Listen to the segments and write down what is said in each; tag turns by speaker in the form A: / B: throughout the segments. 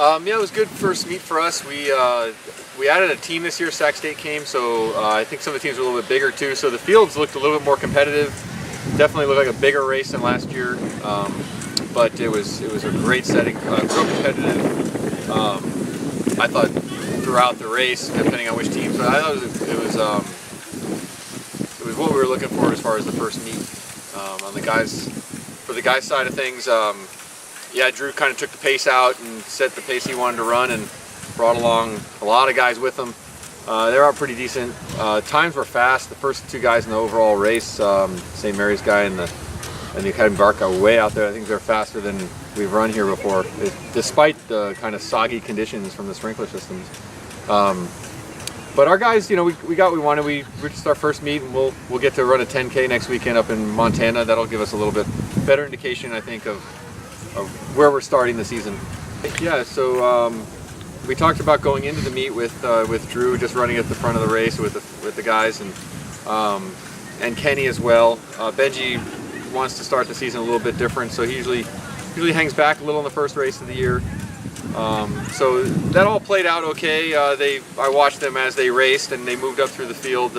A: Yeah, it was good first meet for us. We added a team this year. Sac State came, so I think some of the teams were a little bit bigger too. So the fields looked a little bit more competitive. Definitely looked like a bigger race than last year, but it was a great setting, real competitive. I thought throughout the race, depending on which teams, but I thought it was what we were looking for as far as the first meet. On the guys, for the guys side of things. Yeah, Drew kind of took the pace out and set the pace he wanted to run and brought along a lot of guys with him. They're all pretty decent. Times were fast. The first two guys in the overall race, St. Mary's guy and the Academy Bark are way out there. I think they're faster than we've run here before, despite the kind of soggy conditions from the sprinkler systems. But our guys, you know, we got what we wanted. We reached our first meet, and we'll get to run a 10K next weekend up in Montana. That'll give us a little bit better indication, I think, of where we're starting the season. Yeah, so we talked about going into the meet with Drew just running at the front of the race with the guys, and Kenny as well. Benji wants to start the season a little bit different, so he usually hangs back a little in the first race of the year. So that all played out okay. I watched them as they raced, and they moved up through the field.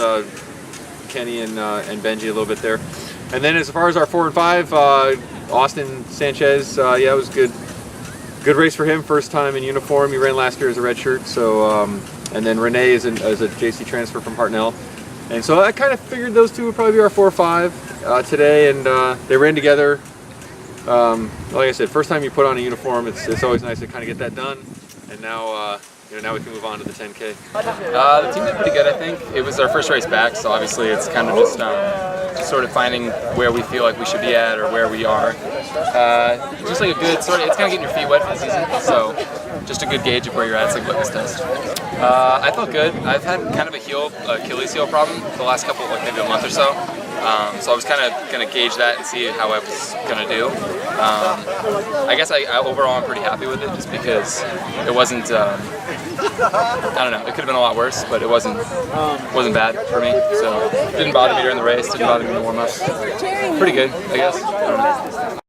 A: Kenny and Benji a little bit there, and then as far as our 4 and 5. Austin Sanchez, yeah, it was good race for him. First time in uniform. He ran last year as a redshirt. So, and then Renee is a JC transfer from Hartnell, and so I kind of figured those two would probably be our 4 or 5 today, and they ran together. Like I said, first time you put on a uniform, it's always nice to kind of get that done, and now now we can move on to the 10K.
B: The team did pretty good, I think. It was our first race back, so obviously it's kind of just sort of finding where we feel like we should be at or where we are. Just like a good sort of, it's kind of getting your feet wet for the season, so just a good gauge of where you're at. It's like a litmus test. I felt good. I've had kind of Achilles heel problem the last couple, like maybe a month or so. So I was kind of going to gauge that and see how I was going to do. I guess I overall I'm pretty happy with it, just because it wasn't, I don't know, it could have been a lot worse, but it wasn't bad for me. So it didn't bother me during the race, didn't bother me in the warm-up. Pretty good, I guess. I don't know.